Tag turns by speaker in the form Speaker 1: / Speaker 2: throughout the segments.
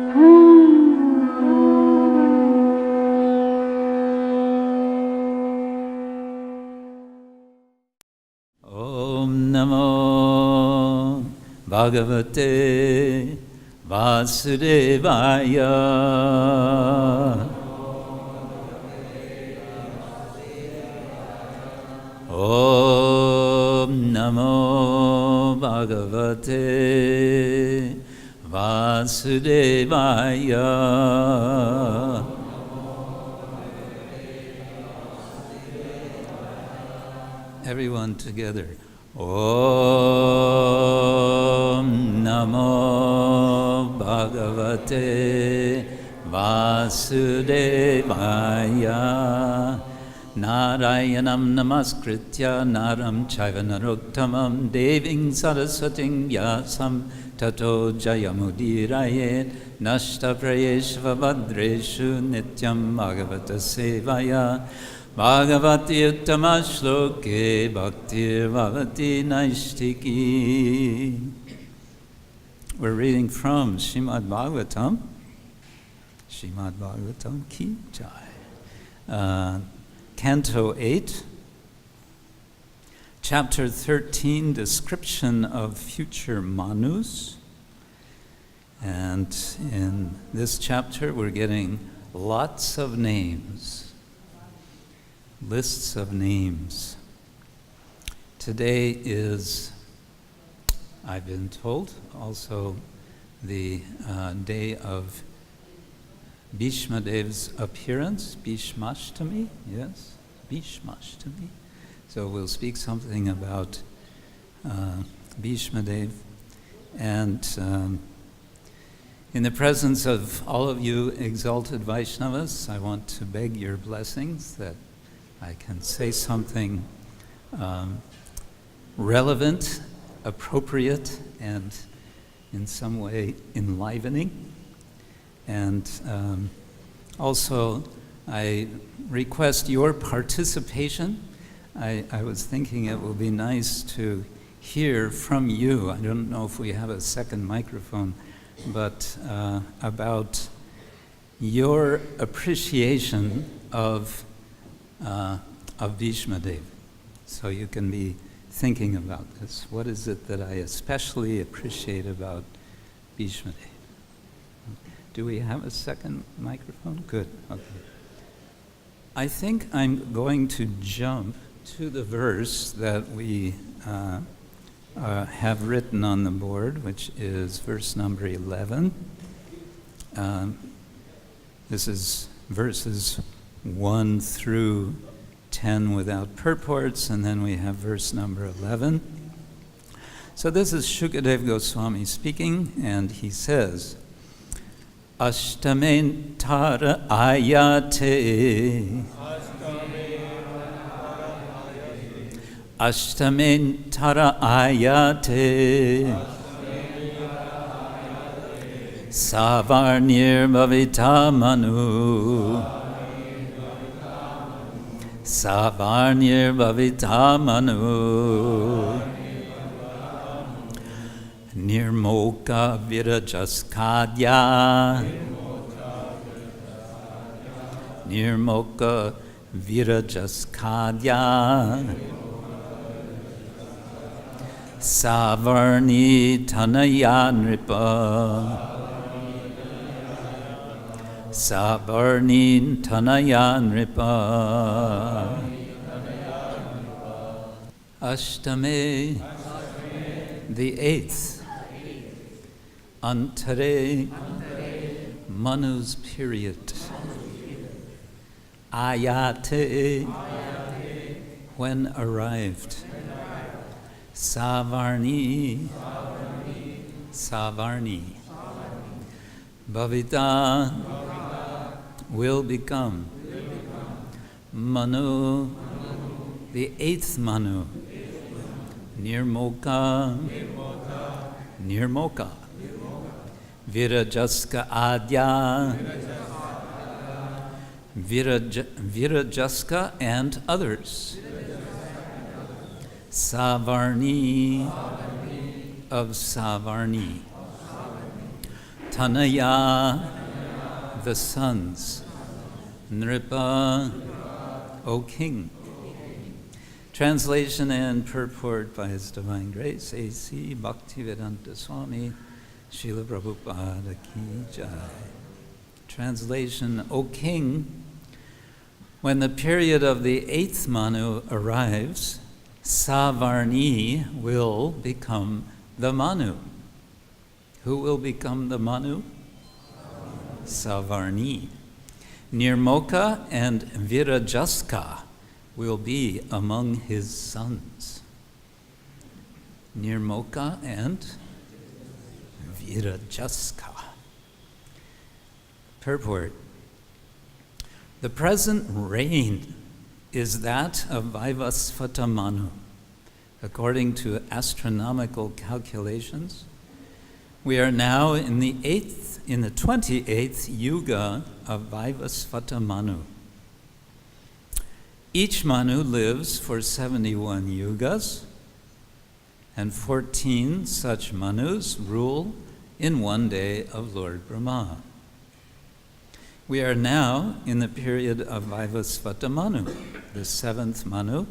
Speaker 1: Om Namo Bhagavate Vasudevaya. Om Namo Bhagavate Vasudevaya. Everyone together. Om Namo Bhagavate Vasudevaya. Narayanam namaskritya naram chaiva narottamam deving saraswating vyasam tato jayamudiraye nashta prayeshva vadreshu nityam bhagavata sevaya. Bhagavati uttama shloke bhaktir bhavati naistiki. We're reading from Srimad Bhagavatam. Srimad Bhagavatam ki jai. Canto 8, Chapter 13, Description of Future Manus. And in this chapter we're getting lots of names. Lists of names. Today is, I've been told, also the day of Bhishma Dev's appearance, Bhishmashtami, yes, Bhishmashtami. So we'll speak something about Bhishma Dev. And in the presence of all of you exalted Vaishnavas, I want to beg your blessings that I can say something relevant, appropriate, and in some way enlivening. And also, I request your participation. I was thinking it will be nice to hear from you. I don't know if we have a second microphone, but about your appreciation of Bhishma Dev. So you can be thinking about this. What is it that I especially appreciate about Bhishma Dev? Do we have a second microphone? Good, okay. I think I'm going to jump to the verse that we have written on the board, which is verse number 11. This is verses 1 through 10 without purports, and then we have verse number 11. So this is Shukadev Goswami speaking, and he says, Ashtamentara ayate Ashtamentara ayate Savarnir bhavita manu Savarnir bhavita manu Nirmoka virajaskadya Nirmoka virajaskadya Savarni tanaya nripa Savarni tanaya nripa Ashtame, the eighth. Antare, Manu's period. Ayate, when arrived. Savarni, Savarni. Bhavita, will become. Manu, the eighth Manu. Nirmoka, Nirmoka. Virajaska Adya, Virajaska and others. Savarni, of Savarni. Tanaya, the sons. Nripa, O king. Translation and purport by His Divine Grace, A.C. Bhakti-Vedanta Swami, Srila Prabhupada Ki Jai. Translation, O king, when the period of the 8th Manu arrives, Savarni will become the Manu. Who will become the Manu? Savarni. Nirmoka and Virajaska will be among his sons. Nirmoka and Virajaska. Purport. The present reign is that of Vaivasvata Manu. According to astronomical calculations, we are now in the 28th Yuga of Vaivasvata Manu. Each Manu lives for 71 yugas, and 14 such Manus rule in one day of Lord Brahma. We are now in the period of Vaivasvata Manu, the 7th Manu,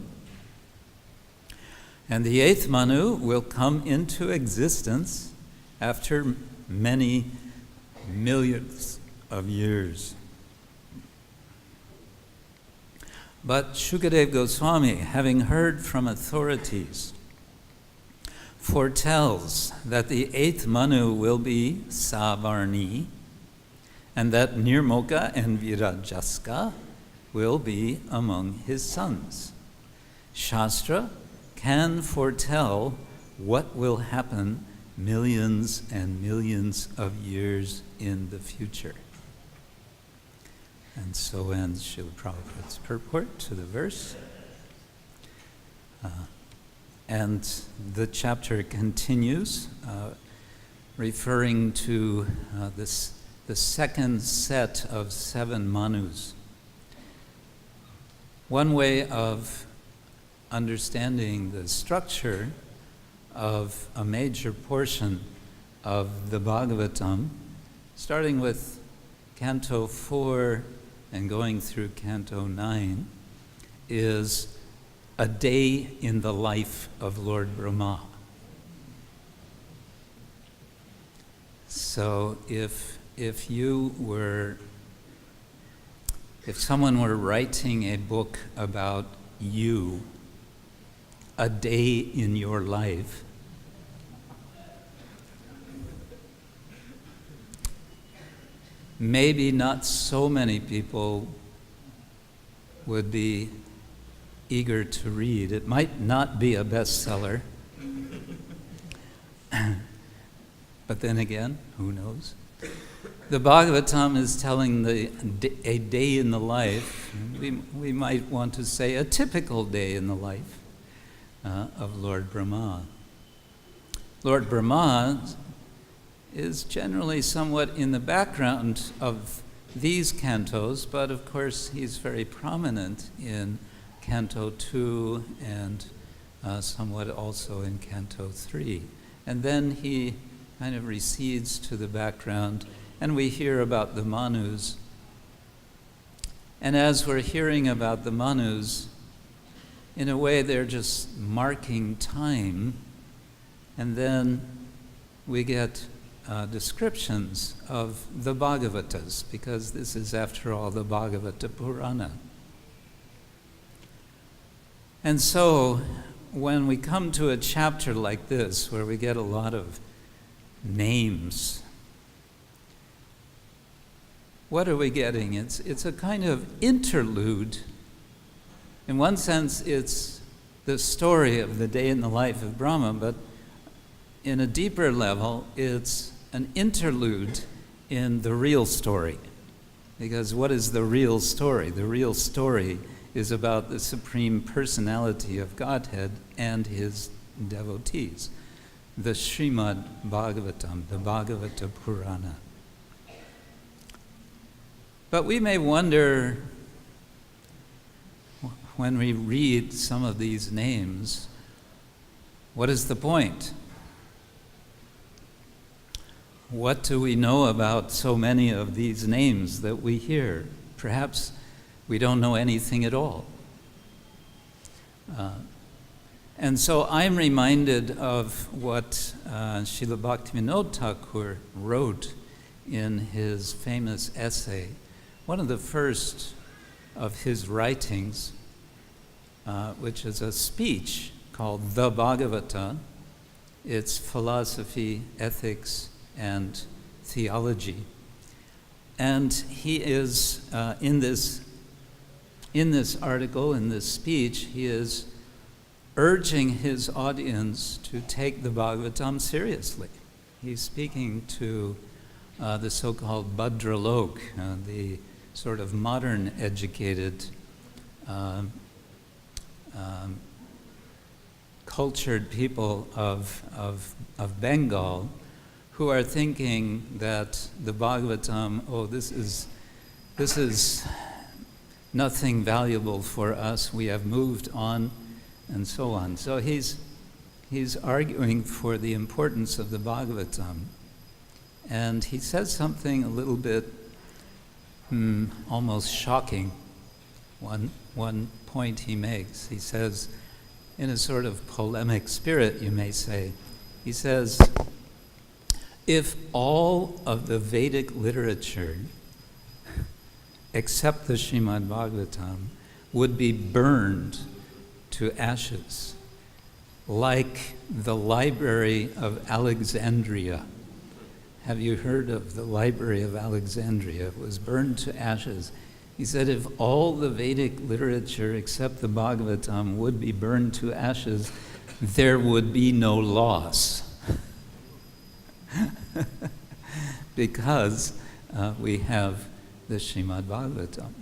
Speaker 1: and the 8th Manu will come into existence after many millions of years. But Shukadeva Goswami, having heard from authorities, foretells that the 8th Manu will be Savarni, and that Nirmoka and Virajaska will be among his sons. Shastra can foretell what will happen millions and millions of years in the future. And so ends Srila Prabhupada's purport to the verse. And the chapter continues, referring to the second set of 7 Manus. One way of understanding the structure of a major portion of the Bhagavatam, starting with Canto 4 and going through Canto 9, is a day in the life of Lord Brahma. So if someone were writing a book about you, a day in your life, maybe not so many people would be eager to read. It might not be a bestseller. But then again, who knows? The Bhagavatam is telling a day in the life. We might want to say a typical day in the life of Lord Brahma. Lord Brahma is generally somewhat in the background of these cantos, but of course he's very prominent in Canto 2 and somewhat also in Canto 3. And then he kind of recedes to the background, and we hear about the Manus. And as we're hearing about the Manus, in a way they're just marking time, and then we get descriptions of the Bhagavatas, because this is, after all, the Bhagavata Purana. And so, when we come to a chapter like this, where we get a lot of names, what are we getting? It's a kind of interlude. In one sense, it's the story of the day in the life of Brahma, but in a deeper level, it's an interlude in the real story. Because what is the real story? The real story is about the Supreme Personality of Godhead and his devotees. The Srimad Bhagavatam, the Bhagavata Purana. But we may wonder, when we read some of these names, what is the point? what do we know about so many of these names that we hear? Perhaps we don't know anything at all. And so I'm reminded of what Srila Bhaktivinoda Thakur wrote in his famous essay, one of the first of his writings, which is a speech called The Bhagavata. It's philosophy, ethics, and theology. And he is, in this article, in this speech, he is urging his audience to take the Bhagavatam seriously. He's speaking to the so-called Bhadralok, the sort of modern educated, cultured people of Bengal, who are thinking that the Bhagavatam, this is nothing valuable for us, we have moved on, and so on. So he's arguing for the importance of the Bhagavatam. And he says something a little bit almost shocking. One point he makes, he says, in a sort of polemic spirit, you may say, he says, if all of the Vedic literature, except the Srimad Bhagavatam, would be burned to ashes, like the Library of Alexandria. Have you heard of the Library of Alexandria? It was burned to ashes. He said if all the Vedic literature except the Bhagavatam would be burned to ashes, there would be no loss. Because we have the Srimad Bhagavatam.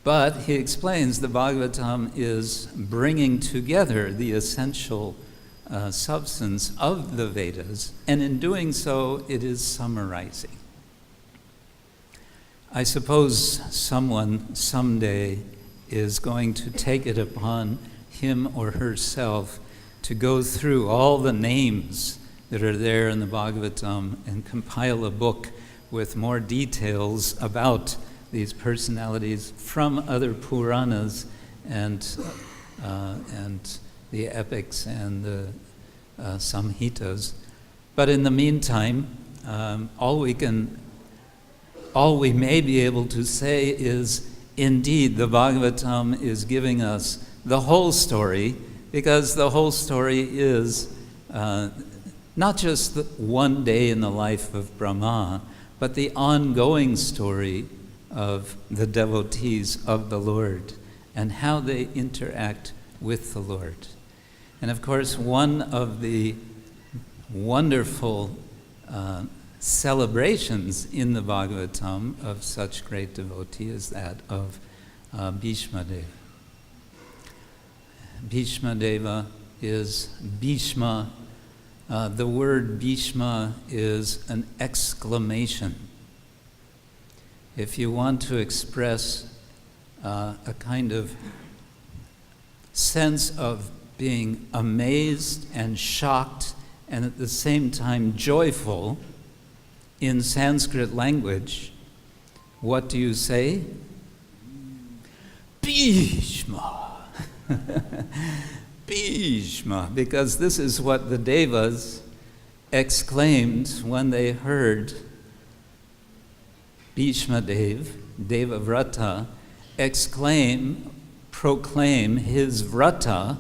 Speaker 1: But he explains the Bhagavatam is bringing together the essential substance of the Vedas, and in doing so, it is summarizing. I suppose someone someday is going to take it upon him or herself to go through all the names that are there in the Bhagavatam and compile a book with more details about these personalities from other Puranas and the epics and the Samhitas. But in the meantime, all we may be able to say is, indeed, the Bhagavatam is giving us the whole story, because the whole story is not just one day in the life of Brahma, but the ongoing story of the devotees of the Lord and how they interact with the Lord. And of course, one of the wonderful celebrations in the Bhagavatam of such great devotee is that of Bhishma Deva. Bhishma Deva is Bhishma. The word Bhishma is an exclamation. If you want to express a kind of sense of being amazed and shocked and at the same time joyful in Sanskrit language, what do you say? Bhishma. Bhishma, because this is what the Devas exclaimed when they heard Bhishma Devavrata, proclaim his vrata,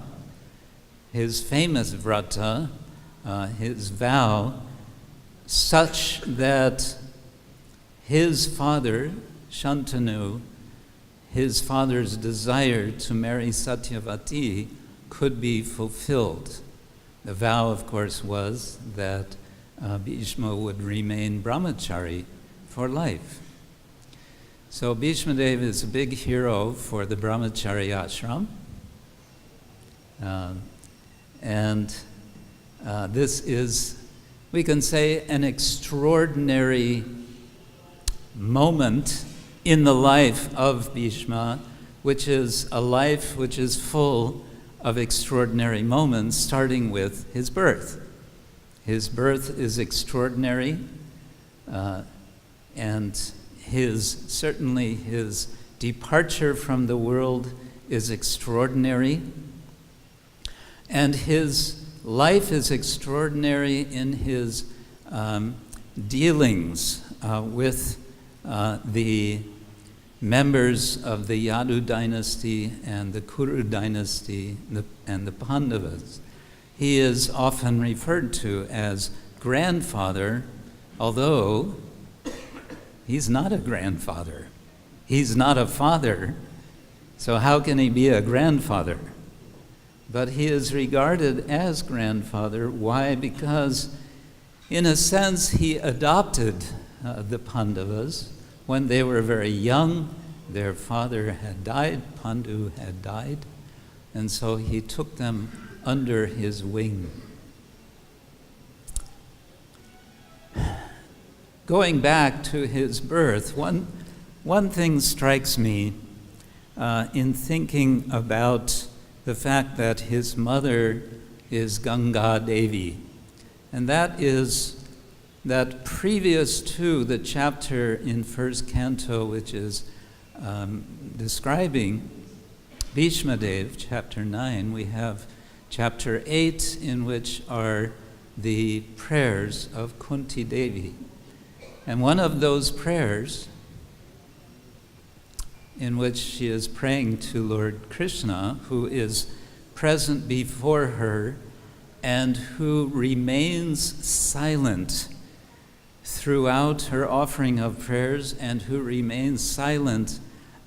Speaker 1: his famous vrata, his vow, such that his father, Shantanu, his father's desire to marry Satyavati could be fulfilled. The vow, of course, was that Bhishma would remain brahmachari for life. So Bhishma Deva is a big hero for the brahmachari ashram. And this is, we can say, an extraordinary moment in the life of Bhishma, which is a life which is full of extraordinary moments, starting with his birth. His birth is extraordinary, and certainly his departure from the world is extraordinary, and his life is extraordinary in his dealings with the members of the Yadu dynasty and the Kuru dynasty and the Pandavas. He is often referred to as grandfather, although he's not a grandfather. He's not a father, so how can he be a grandfather? But he is regarded as grandfather. Why? Because, in a sense, he adopted the Pandavas when they were very young. Their father had died, Pandu had died, and so he took them under his wing. Going back to his birth, one thing strikes me in thinking about the fact that his mother is Ganga Devi, and that is that previous to the chapter in first canto, which is describing Bhishma Dev, chapter 9, we have chapter 8, in which are the prayers of Kunti Devi. And one of those prayers, in which she is praying to Lord Krishna, who is present before her and who remains silent throughout her offering of prayers, and who remains silent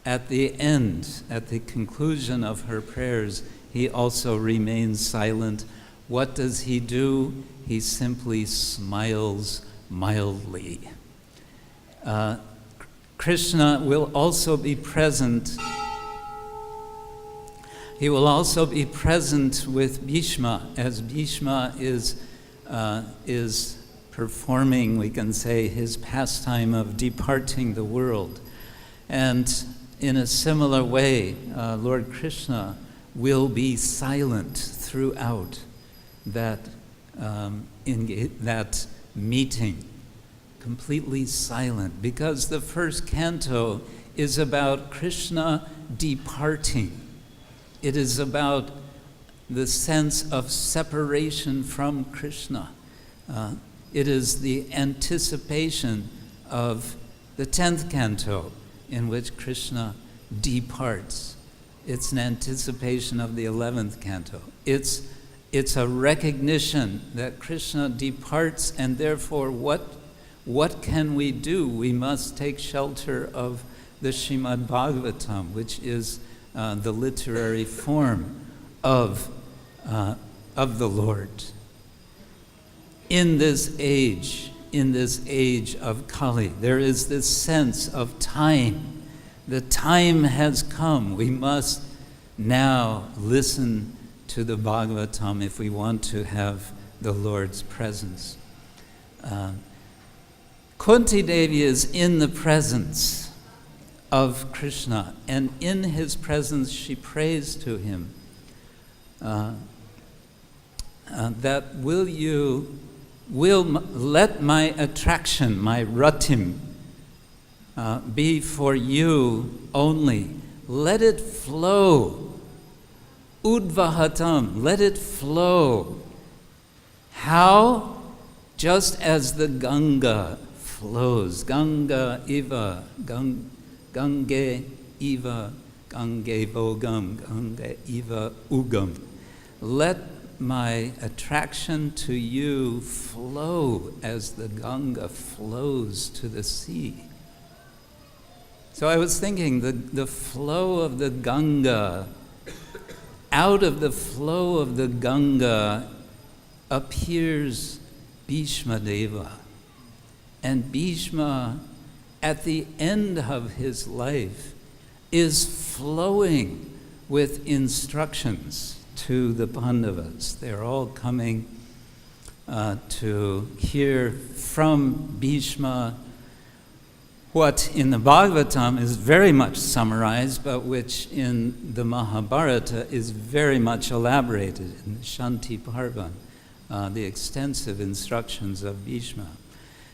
Speaker 1: at the end, at the conclusion of her prayers. He also remains silent. What does he do? He simply smiles mildly. Krishna will also be present. He will also be present with Bhishma, as Bhishma is performing, we can say, his pastime of departing the world. And in a similar way, Lord Krishna will be silent throughout that meeting, completely silent, because the first canto is about Krishna departing. It is about the sense of separation from Krishna. It is the anticipation of the 10th canto, in which Krishna departs. It's an anticipation of the 11th canto. It's a recognition that Krishna departs, and therefore what can we do? We must take shelter of the Srimad Bhagavatam, which is the literary form of the Lord. In this age of Kali, there is this sense of time. The time has come. We must now listen to the Bhagavatam if we want to have the Lord's presence. Kunti Devi is in the presence of Krishna, and in his presence she prays to him that will let my attraction, my ratim, be for you only. Let it flow. Udvahatam, let it flow. How? Just as the Ganga flows. Ganga iva, Gange iva, Gange vogam, Ganga iva ugam. Let my attraction to you flow as the Ganga flows to the sea. So I was thinking, the flow of the Ganga, out of the flow of the Ganga appears Bhishma Deva. And Bhishma, at the end of his life, is flowing with instructions to the Pandavas. They're all coming to hear from Bhishma what in the Bhagavatam is very much summarized, but which in the Mahabharata is very much elaborated in the Shanti Parvan. the extensive instructions of Bhishma.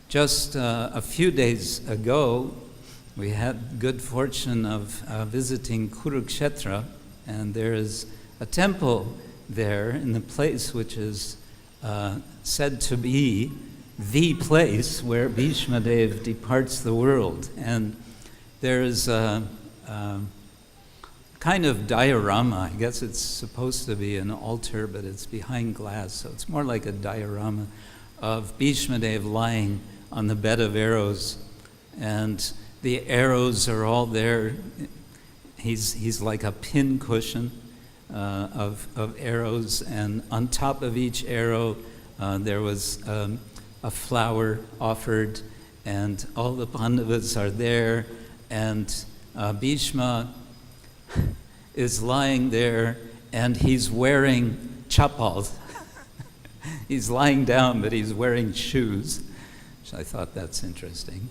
Speaker 1: Just a few days ago, we had good fortune of visiting Kshetra, and there is a temple there in the place which is said to be the place where Bhishma Dev departs the world. And there is a kind of diorama. I guess it's supposed to be an altar, but it's behind glass, so it's more like a diorama of Bhishma Dev lying on the bed of arrows, and the arrows are all there. He's like a pin cushion of arrows, and on top of each arrow there was a flower offered, and all the Pandavas are there, and Bhishma is lying there, and he's wearing chapals. He's lying down, but he's wearing shoes, which I thought that's interesting.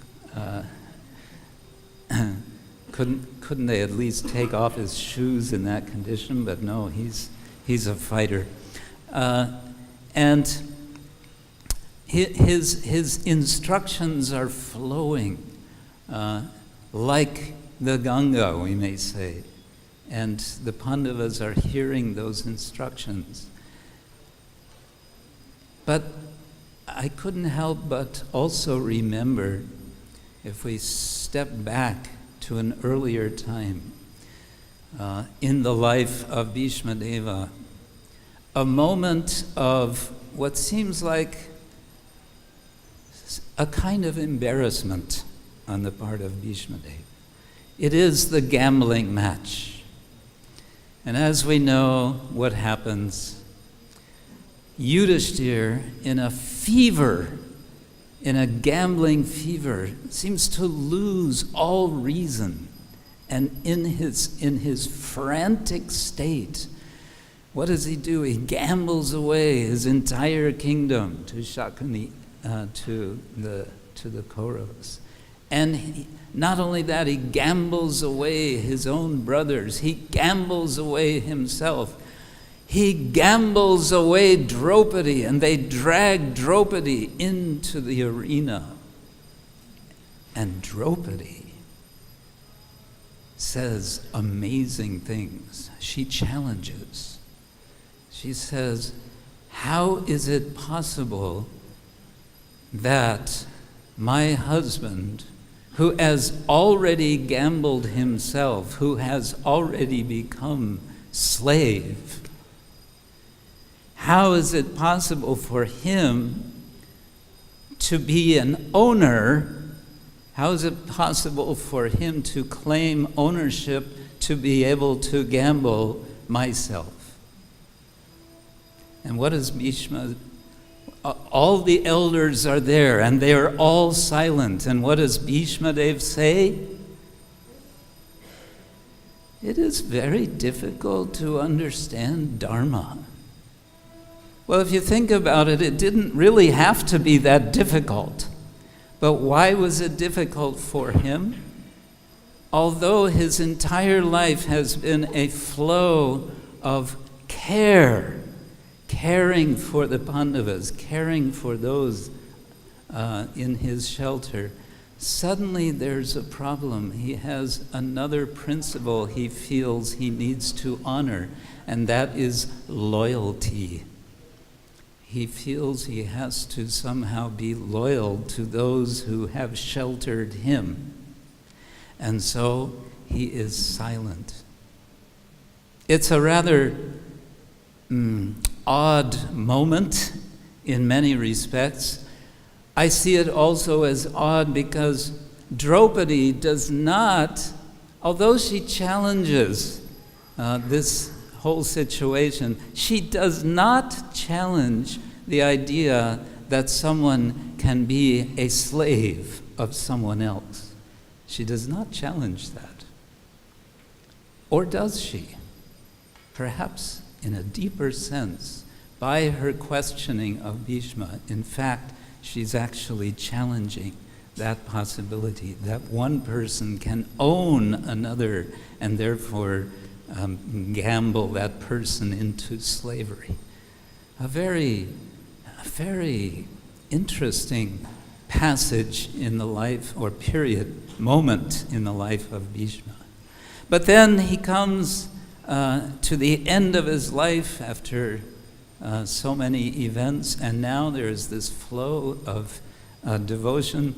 Speaker 1: Couldn't they at least take off his shoes in that condition? But no, he's a fighter, and his instructions are flowing like the Ganga, we may say, and the Pandavas are hearing those instructions. But I couldn't help but also remember, if we step back to an earlier time in the life of Bhishma Deva, a moment of what seems like a kind of embarrassment on the part of Bhishma Deva. It is the gambling match. And as we know what happens, Yudhishthir, in a fever, in a gambling fever, seems to lose all reason. And in his frantic state, what does he do? He gambles away his entire kingdom to Shakuni, to the Kauravas. And not only that, he gambles away his own brothers. He gambles away himself. He gambles away Draupadi, and they drag Draupadi into the arena. And Draupadi says amazing things. She challenges. She says, how is it possible that my husband, who has already gambled himself, who has already become slave, how is it possible for him to be an owner? How is it possible for him to claim ownership to be able to gamble myself? And what is Bhishma? All the elders are there, and they are all silent. And what does Bhishma Dev say? It is very difficult to understand Dharma. Well, if you think about it, it didn't really have to be that difficult. But why was it difficult for him? Although his entire life has been a flow of care, caring for the Pandavas, caring for those in his shelter, suddenly there's a problem. He has another principle he feels he needs to honor, and that is loyalty. He feels he has to somehow be loyal to those who have sheltered him. And so he is silent. It's a rather odd moment in many respects. I see it also as odd because Draupadi does not, although she challenges this whole situation, she does not challenge the idea that someone can be a slave of someone else. She does not challenge that. Or does she? Perhaps in a deeper sense, by her questioning of Bhishma, in fact, she's actually challenging that possibility that one person can own another and therefore gamble that person into slavery. A very a very interesting passage in the life, or moment in the life of Bhishma. But then he comes to the end of his life after so many events, and now there's this flow of devotion,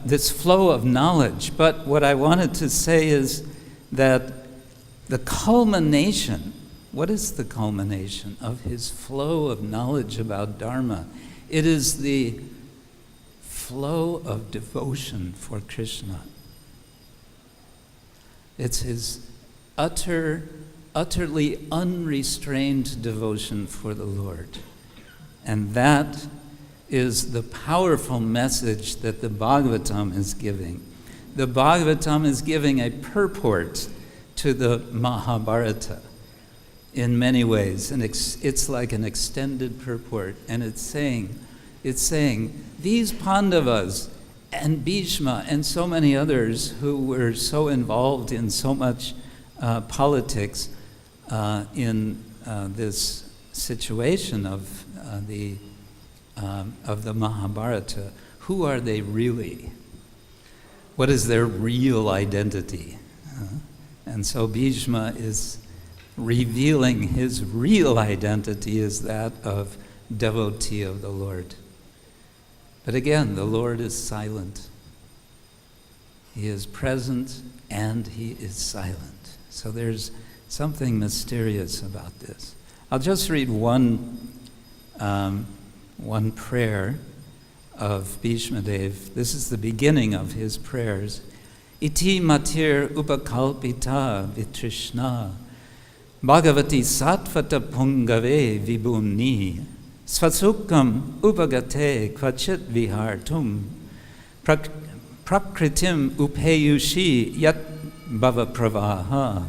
Speaker 1: this flow of knowledge. But what I wanted to say is that the culmination, what is the culmination of his flow of knowledge about Dharma? It is the flow of devotion for Krishna. It's his utterly unrestrained devotion for the Lord. And that is the powerful message that the Bhagavatam is giving. The Bhagavatam is giving a purport to the Mahabharata in many ways. And it's like an extended purport. And it's saying, these Pandavas and Bhishma and so many others who were so involved in so much politics in this situation of the Mahabharata, who are they really? What is their real identity? And so Bhishma is revealing his real identity as that of devotee of the Lord. But again, the Lord is silent. He is present and he is silent. So there's something mysterious about this. I'll just read one prayer of Bhishma Dev. This is the beginning of his prayers. Iti matir upakalpita vitrishna Bhagavati satvata pungave vibhumni Svasukam upagate kvachit vihartum prakritim upeyushi yat bhava pravaha.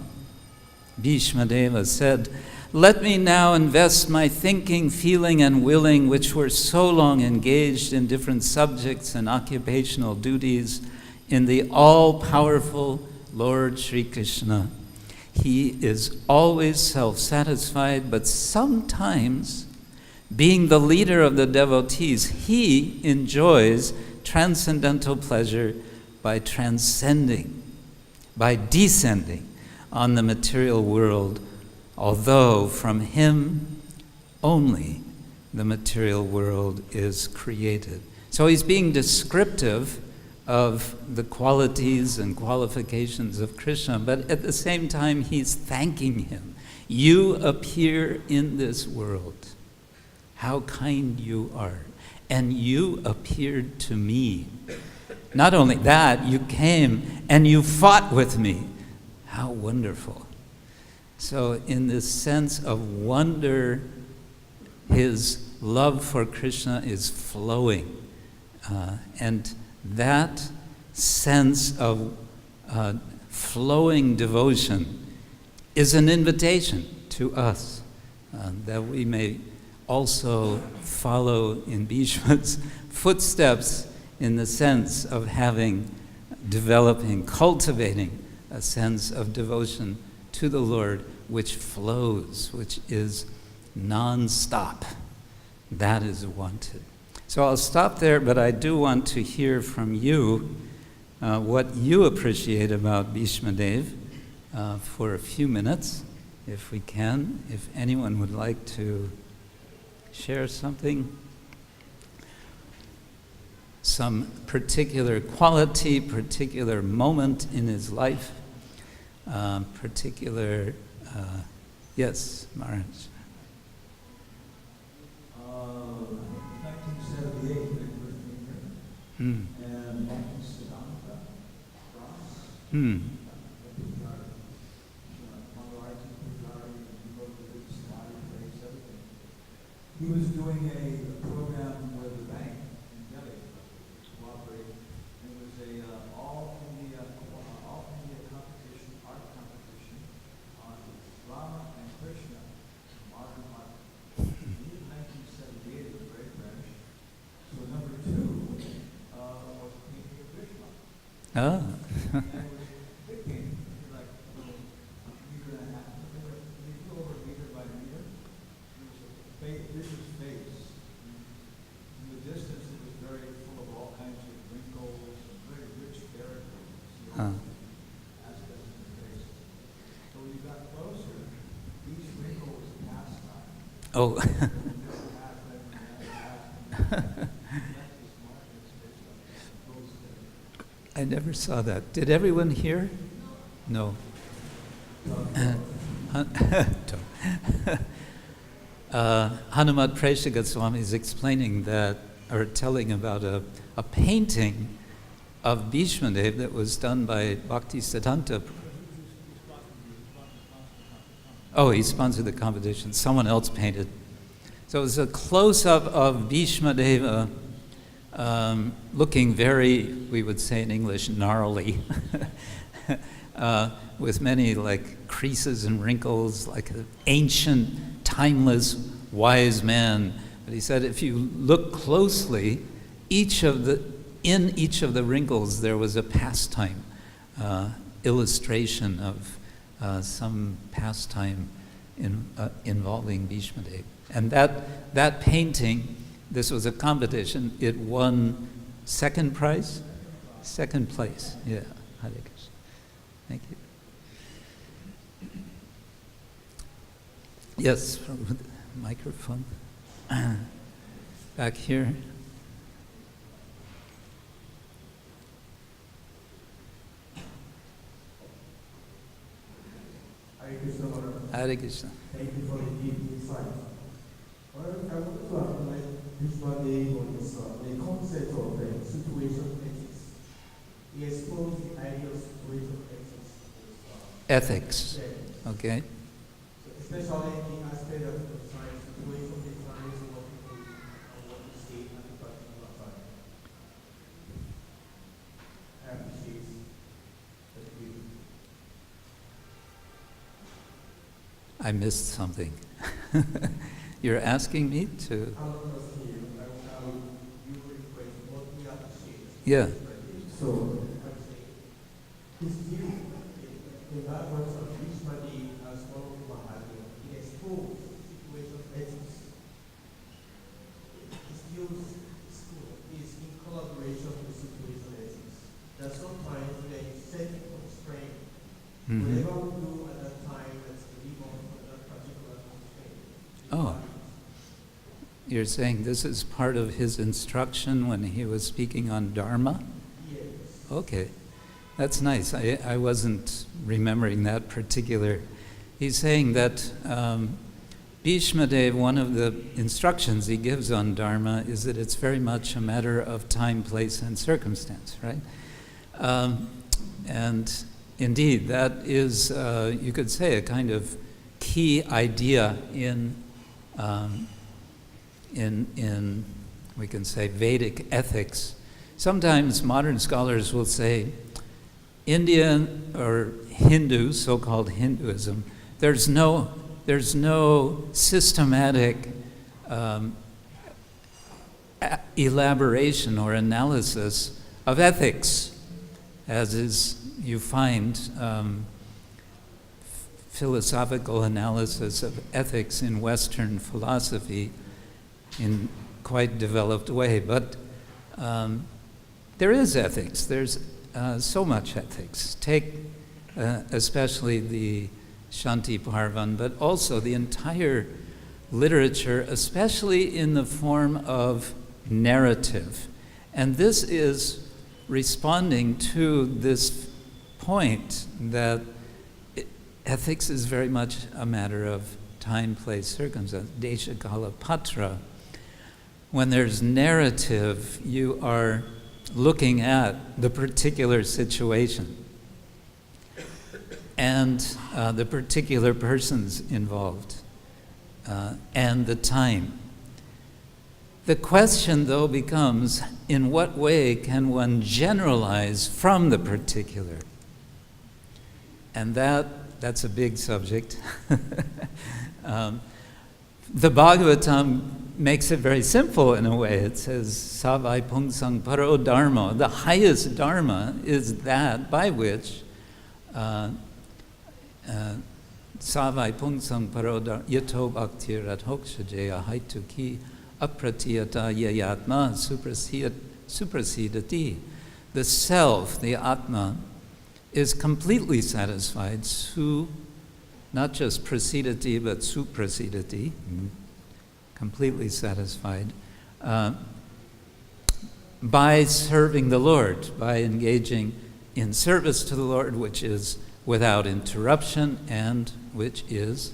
Speaker 1: Bhishmadeva said, "Let me now invest my thinking, feeling, and willing, which were so long engaged in different subjects and occupational duties, in the all-powerful Lord Sri Krishna. He is always self-satisfied, but sometimes, being the leader of the devotees, he enjoys transcendental pleasure by descending on the material world, although from him only the material world is created." So he's being descriptive of the qualities and qualifications of Krishna, but at the same time he's thanking him. You appear in this world. How kind you are. And you appeared to me. Not only that, you came and you fought with me. How wonderful. So in this sense of wonder, his love for Krishna is flowing. And that sense of flowing devotion is an invitation to us that we may also follow in Bhishma's footsteps in the sense of developing, cultivating a sense of devotion to the Lord which flows, which is non-stop. That is wanted. So I'll stop there, but I do want to hear from you what you appreciate about Bhishma Dev for a few minutes, if we can. If anyone would like to share something, some particular quality, particular moment in his life, yes, Maharaj.
Speaker 2: 1978, and Siddhanta Cross. He was doing a program with the bank in Delhi to cooperate. It was a all India competition, art competition on Rama and Krishna, modern art. In 1978, it was very fresh. So number 2 was painting of Krishna.
Speaker 1: Oh.
Speaker 2: And it was big painting, like a little meter and a half, a little over a meter by a meter. It was a
Speaker 1: Oh. I never saw that. Did everyone hear? No. Hanumat Presha Goswami is explaining that, or telling about a painting of Bhishmadev that was done by Bhaktisiddhanta. Oh, he sponsored the competition. Someone else painted. So it was a close-up of Bhishmadeva looking very, we would say in English, gnarly, with many like creases and wrinkles, like an ancient, timeless, wise man. But he said if you look closely, in each of the wrinkles there was a pastime, illustration of some pastime involving Bhishmadev. And that painting, this was a competition, it won second prize? Second place, yeah. Hare Krishna. Thank you. Yes, microphone. Back here.
Speaker 3: Hare Krishna.
Speaker 1: Hare Krishna.
Speaker 3: Thank you for the deep insight. I want to analyze Bhishmadev on this, the concept of the situation ethics. He exposed the idea of situation
Speaker 1: Ethics. Okay.
Speaker 3: So especially the aspect of science, situation determines what people what to say at a particular time. I appreciate that view.
Speaker 1: I missed something. You're asking me to? Yeah.
Speaker 3: So, his view, the backwards of Vishmadi as one of Mahadev, it exposed situation ethics. His view is in collaboration with situation ethics. That sometimes there is setting constraint. Whatever we do at that time, let's live on for that particular constraint.
Speaker 1: Oh. You're saying this is part of his instruction when he was speaking on Dharma?
Speaker 3: Yes.
Speaker 1: Okay. That's nice. I wasn't remembering that particular. He's saying that Bhishmadev, one of the instructions he gives on Dharma is that it's very much a matter of time, place, and circumstance, right? And indeed, that is, you could say, a kind of key idea in we can say, Vedic ethics. Sometimes modern scholars will say, Indian or Hindu, so-called Hinduism, there's no systematic elaboration or analysis of ethics, as is you find philosophical analysis of ethics in Western philosophy in quite developed way. But there is ethics. There's so much ethics. Take especially the Shanti Parvan, but also the entire literature, especially in the form of narrative. And this is responding to this point that ethics is very much a matter of time, place, circumstance, desha, kala, patra. When there's narrative, you are looking at the particular situation and the particular persons involved and the time. The question, though, becomes, in what way can one generalize from the particular? And that's a big subject. The Bhagavatam makes it very simple in a way. It says, Savai Pungsang Paro Dharma. The highest Dharma is that by which Savai Pungsang Paro Dharma Yato Bhakti Radhokshajeya Haituki Apratiyata Yayatma Suprasidati. The self, the Atma, is completely satisfied, not just prasidati, but suprasidati. completely satisfied, by serving the Lord, by engaging in service to the Lord, which is without interruption and which is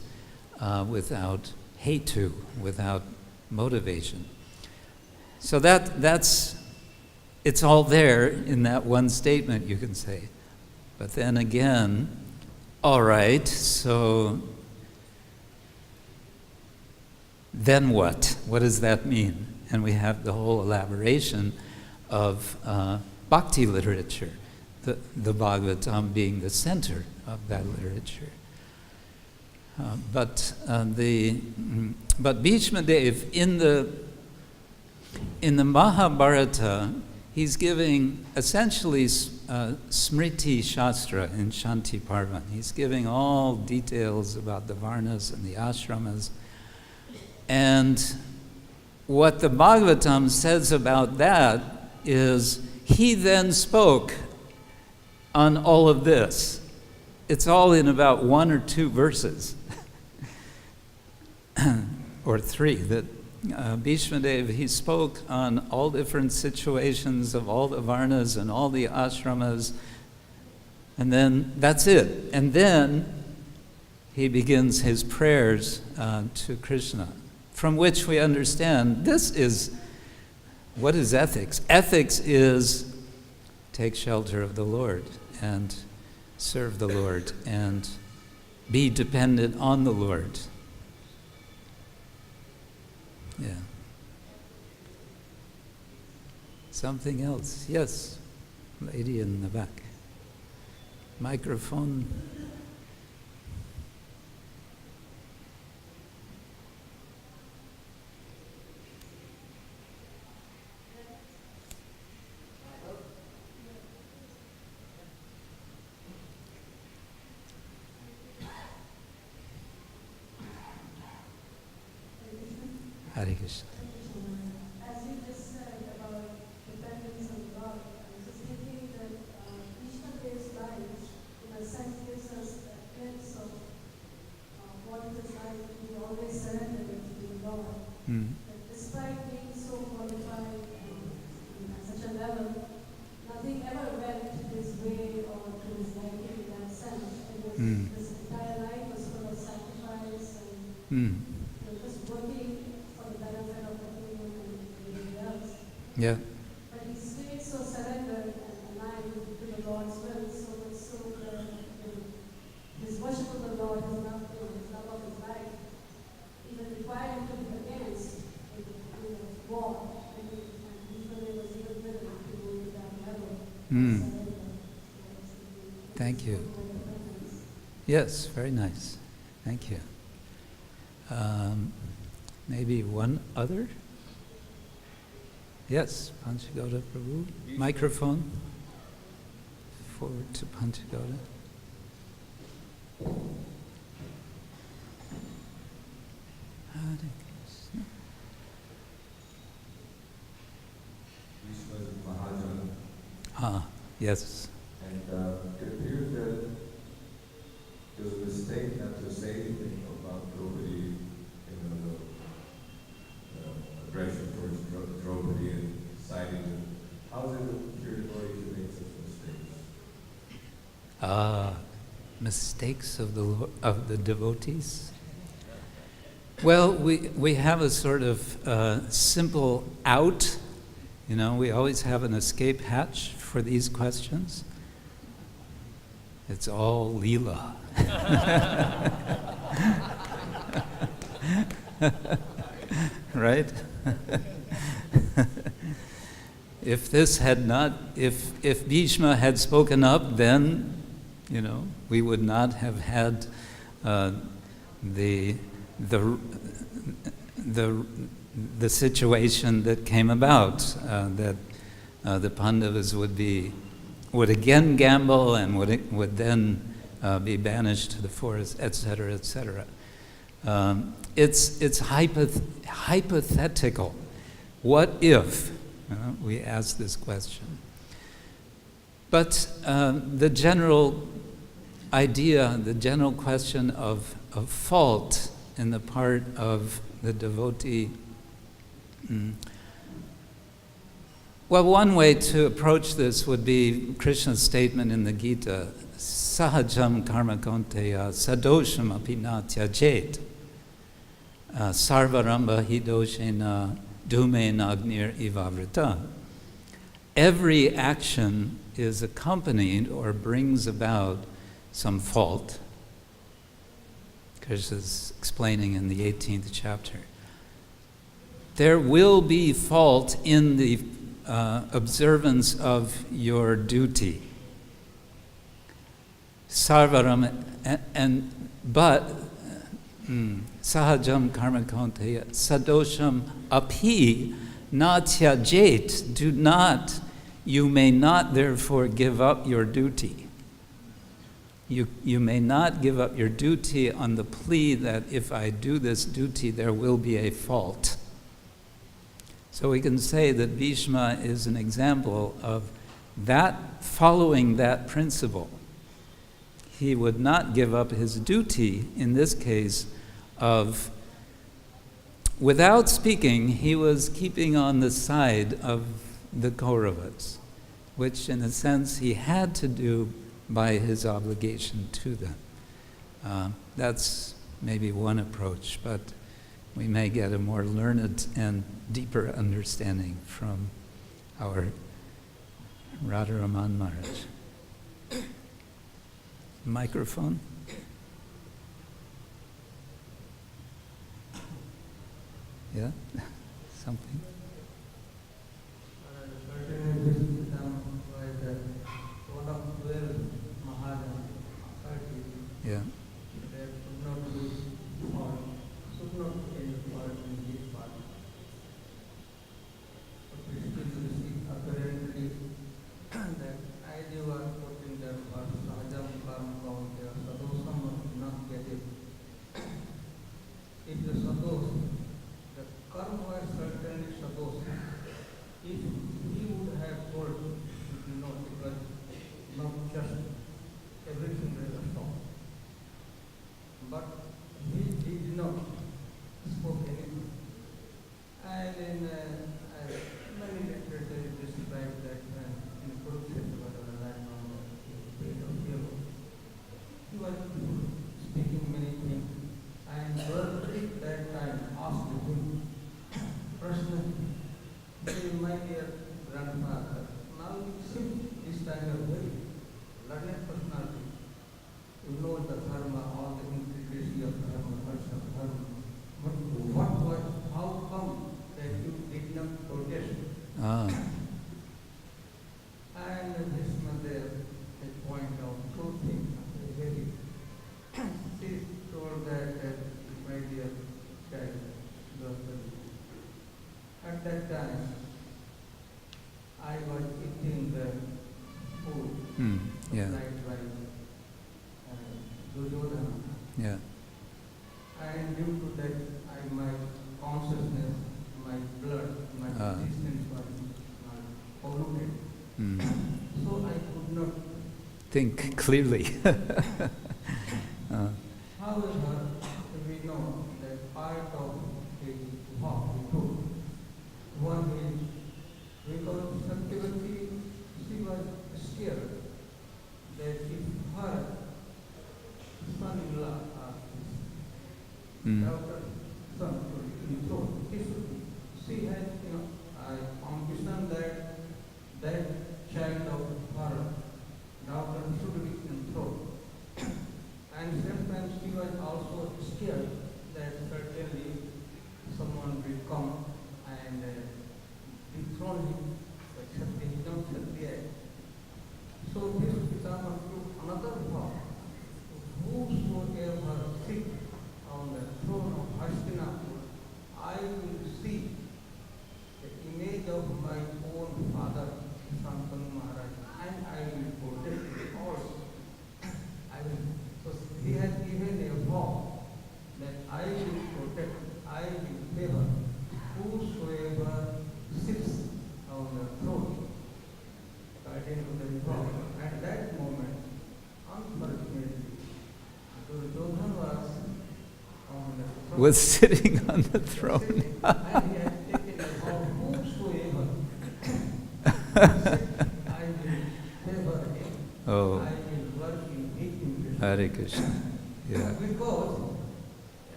Speaker 1: without hetu, without motivation. So it's all there in that one statement, you can say. But then again, all right, so then what? What does that mean? And we have the whole elaboration of bhakti literature, the Bhagavatam being the center of that literature. But Bhishma Dev, in the Mahabharata, he's giving essentially Smriti Shastra in Shanti Parvan. He's giving all details about the Varnas and the Ashramas. And what the Bhagavatam says about that is, he then spoke on all of this. It's all in about 1 or 2 verses, or 3, that Bhishma Dev, he spoke on all different situations of all the Varnas and all the ashramas, and then that's it. And then he begins his prayers to Krishna, from which we understand what is ethics? Ethics is take shelter of the Lord and serve the Lord and be dependent on the Lord. Yeah. Something else? Yes, lady in the back. Microphone. Hare Krishna.
Speaker 4: As you just said about dependence on God, I was just thinking that Krishna Dev's life, in a sense, gives us a glimpse of what it is like to always surrender to the Lord. That despite being so qualified at such a level, nothing ever went his way or to his liking in that sense. His entire life was full of sacrifice and just working for the benefit of everyone and everybody else.
Speaker 1: Yeah.
Speaker 4: But he stayed so surrendered and aligned to the Lord's will, so much so that his worship of the Lord, his love of his life, even required him to be against war. And he was even willing to go to that level.
Speaker 1: Thank you. Yes, very nice. Thank you. Maybe one other? Yes, Panchagoda Prabhu. Microphone. Forward to Panchagoda. Hare Krishna.
Speaker 5: Krishna is Mahajan,
Speaker 1: Ah, yes.
Speaker 5: and it appears that it was a mistake not to say anything about Draupadi, the aggression towards Draupadi and citing. How is it that pure devotee should make such mistakes?
Speaker 1: Mistakes of the devotees? Well, we have a sort of simple out. You know, we always have an escape hatch for these questions. It's all Leela. Right? If Bhishma had spoken up, then, we would not have had the situation that came about, that the Pandavas would again gamble and would then be banished to the forest, etc., etc. It's hypothetical. What if we ask this question? But the general idea, the general question of fault in the part of the devotee. Well, one way to approach this would be Krishna's statement in the Gita, Sahajam karma konteya sadosham apina tyajet sarvaramba hidoshena dhumen agnir ivavrita. Every action is accompanied or brings about some fault. Krishna is explaining in the 18th chapter. There will be fault in the observance of your duty. Sarvaram, but sahajam karma konteya sadosham api natyajet. Do not, you may not therefore give up your duty. You may not give up your duty on the plea that if I do this duty, there will be a fault. So we can say that Bhishma is an example of that, following that principle. He would not give up his duty, in this case, of, without speaking, he was keeping on the side of the Kauravas, which in a sense he had to do by his obligation to them. That's maybe one approach, but we may get a more learned and deeper understanding from our Radharaman Maharaj. Microphone? Yeah? Something? Yeah. Yeah.
Speaker 6: And due to that, my consciousness, my blood, my existence was polluted. So I could not
Speaker 1: think clearly.
Speaker 6: However, we know that part of the walk we took, one is because Satyavati, she was scared that if her son-in-law daughter, son should be thrown, she had, ambition that that child of her daughter should be thrown.
Speaker 1: was sitting on the throne.
Speaker 6: And he had taken a vow whomsoever. He said, I will favor him.
Speaker 1: Oh,
Speaker 6: I will work in making this.
Speaker 1: Hare Krishna. Yeah.
Speaker 6: Because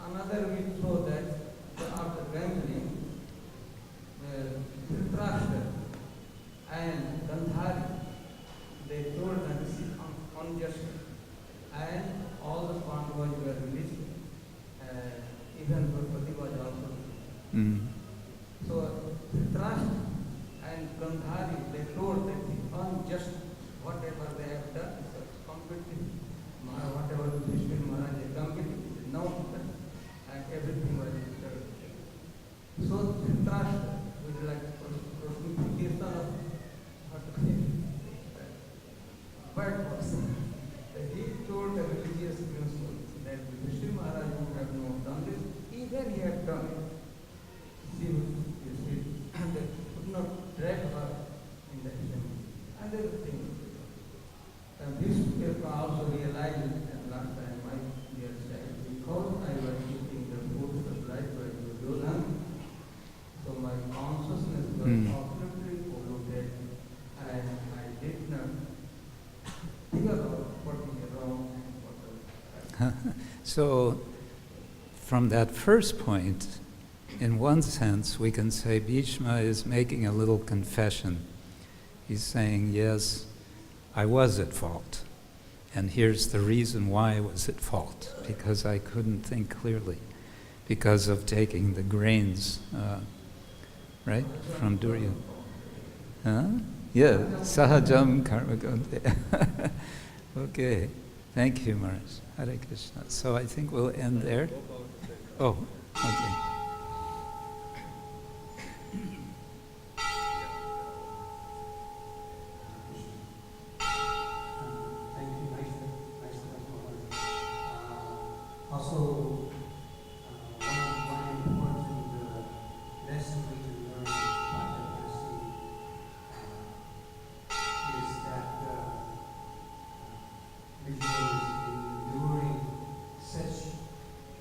Speaker 6: another will show that after gambling, Dhritarashtra and Gandhari, they told that this is unjust, and all the Pandavas were released, even Draupadi was also.
Speaker 1: Mm.
Speaker 6: So Dhritarashtra and Gandhari, they told that the unjust, whatever they have done, is completely, whatever the Krishna Maharaj had completely now, and everything was disturbed. So Dhritarashtra would like personification of bird person. He told the religious principle that Krishna Maharaj would have not done this, even he had done it. She they could not drag her in the assembly. Another thing, and this people also realized at last time, my dear child, because I was eating the food supplied by Duryodhana, so my consciousness was absolutely polluted, and I did not think about what is wrong and what is right.
Speaker 1: So, from that first point, in one sense, we can say Bhishma is making a little confession. He's saying, yes, I was at fault. And here's the reason why I was at fault. Because I couldn't think clearly. Because of taking the grains, right, from Duryodhana. Huh? Yeah, sahajam karma gunte. Okay, thank you, Maharaj. Hare Krishna. So I think we'll end there. Oh, okay.
Speaker 7: Thank you. Nice to also, one important lesson we can learn by diversity is that visuals enduring such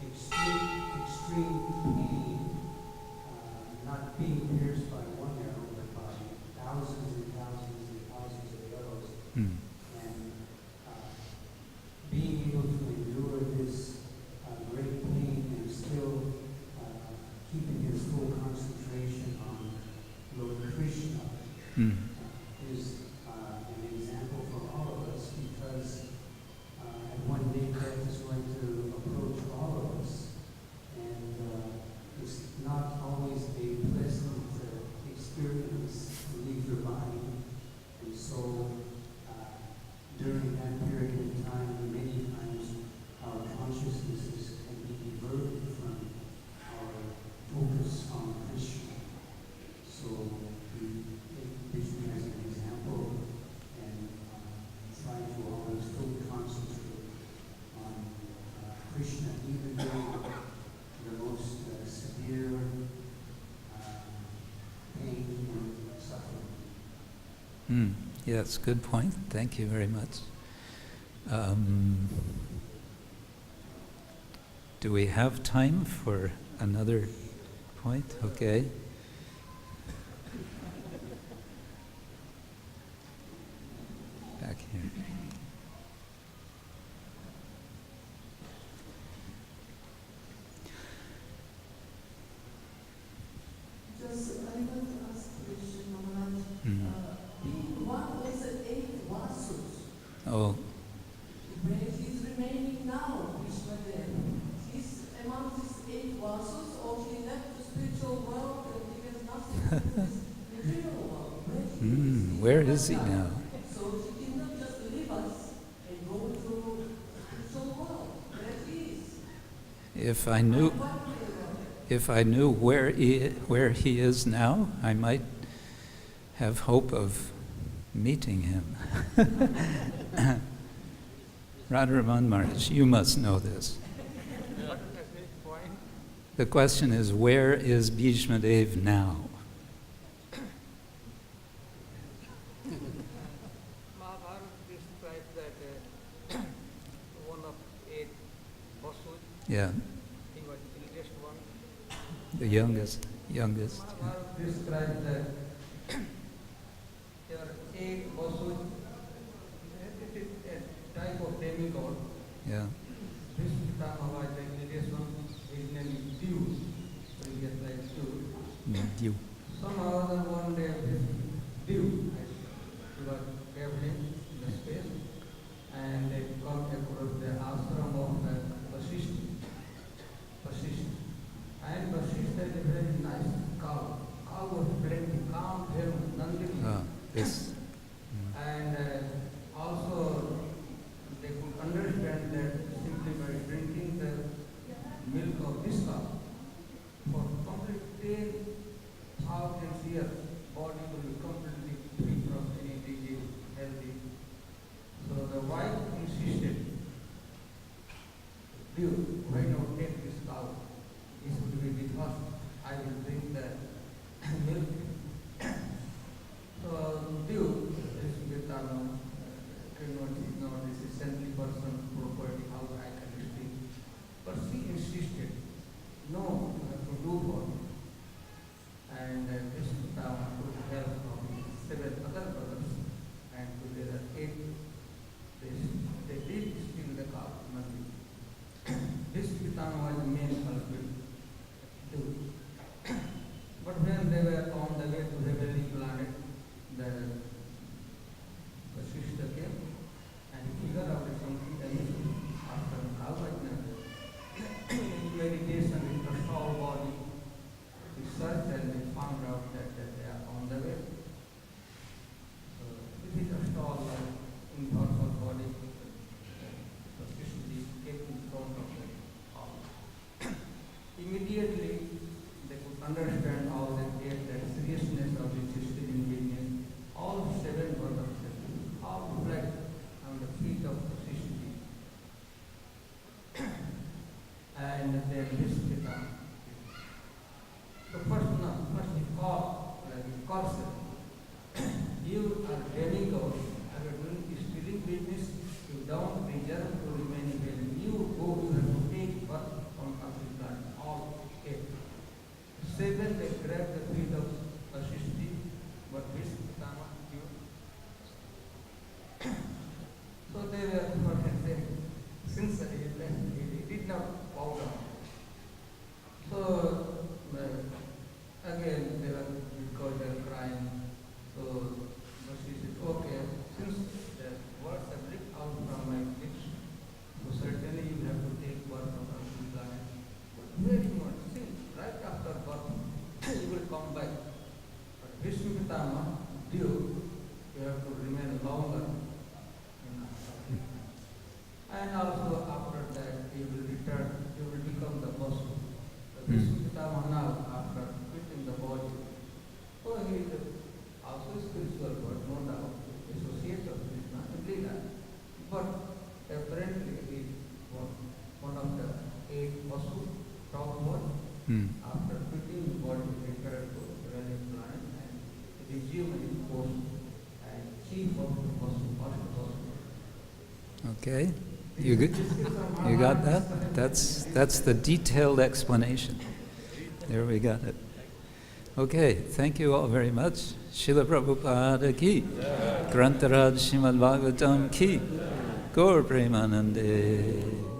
Speaker 7: extreme pain, not being pierced by one arrow, but by thousands and thousands and thousands of arrows.
Speaker 1: Hmm.
Speaker 7: And being able to endure this great pain and still keeping his full concentration on Lord Krishna
Speaker 1: Hmm.
Speaker 7: is an example for all of us, because at one day death is going to approach all of us, and it's not always a pleasant experience to leave your body, and so during that period of time, many times our consciousnesses can be diverted from our focus on Krishna. So we take Krishna as an example and try to always fully concentrate on Krishna, even during the most severe pain and suffering.
Speaker 1: Hmm. Yes, good point. Thank you very much. Do we have time for another point? Okay. Back here.
Speaker 4: Just, I want to ask Krishna Maharaj,
Speaker 1: Mm.
Speaker 4: what was the 8 vasus?
Speaker 1: Oh,
Speaker 4: Where he's remaining now, Krishna there. He's among these 8 vasus, or he left the spiritual world and he has nothing to do with the material world.
Speaker 1: where is he now?
Speaker 4: So he did not just leave us and go to the spiritual world. Where he is.
Speaker 1: If I knew,
Speaker 4: What way about it?
Speaker 1: if I knew where he is now, I might have hope of meeting him. Radharaman Maharaj, you must know this. The question is, where is Bhishma Dev now?
Speaker 6: Mahabharata describes that one of 8 vasus,
Speaker 1: Yeah.
Speaker 6: he was
Speaker 1: The youngest.
Speaker 6: Rama describes that there are 8 Vasus, it is a type of demigod.
Speaker 1: Yeah.
Speaker 6: Krishna was the latest one, his name is Dew, so he gets like Dew.
Speaker 1: You.
Speaker 6: Somehow the one day this Dew, he was traveling in the space, and they come across the ashram of Vasishtha. And Vasishtha is a very nice cow. Cow was plenty, calm, very Nandini.
Speaker 1: Ah, this.
Speaker 6: And also they could understand that simply by drinking the milk of this cow for complete 10,000 years, body will be completely free from any disease, healthy. So the wife insisted, "Dude, why not take this cow? It will be the first. I will drink the milk." So Dude, this Gitano, this is saintly person, property, how I can speak. But she insisted, "No, you have to do for me." And this Gitano took help from 7 other brothers, and together 8. They did steal the cow, nothing. This Gitano was the main culprit. But when they were on the way to the heavenly planet, the sister came and figured out something amiss after the cow was in meditation with the whole body. He searched and they found out that they are on the way. So this is a stall in her body. So Krishna kept in front of the cow. Immediately they could understand all that the seriousness of the system in business. All 7 brothers said, "How to flat on the feet of the system." And then this Gita. So first he called, like he calls it. "You are demigod, you are doing stealing business, you don't deserve to remain in heaven. You go, you have to take birth from Africa." All 8. 7 they grabbed the feet of Vasishtha, but this Tama so they were since he did not bow down. So again they were, because they were crying. So Vasishtha said, "Okay, since the words have leaked out from my lips, so certainly you have to take birth from Africa. Very much. See, right after birth, you will come back. But Vishnu Pitama, you have to remain longer in Africa. And also after that, you will return, you will become the Vasu. The Vishnu Pitama now, after quitting the body, so he is also spiritual, but no doubt, associate of Krishna in Leela. But apparently he is one of the 8 Vasu. After quitting the body, returned to the heavenly planet and resumed his post and chief of the Vasu.
Speaker 1: Okay. You got that? That's the detailed explanation. There we got it. Okay, thank you all very much. Srila Prabhupada ki, Grantaraj Srimad Bhagavatam ki, Gaur Premanande.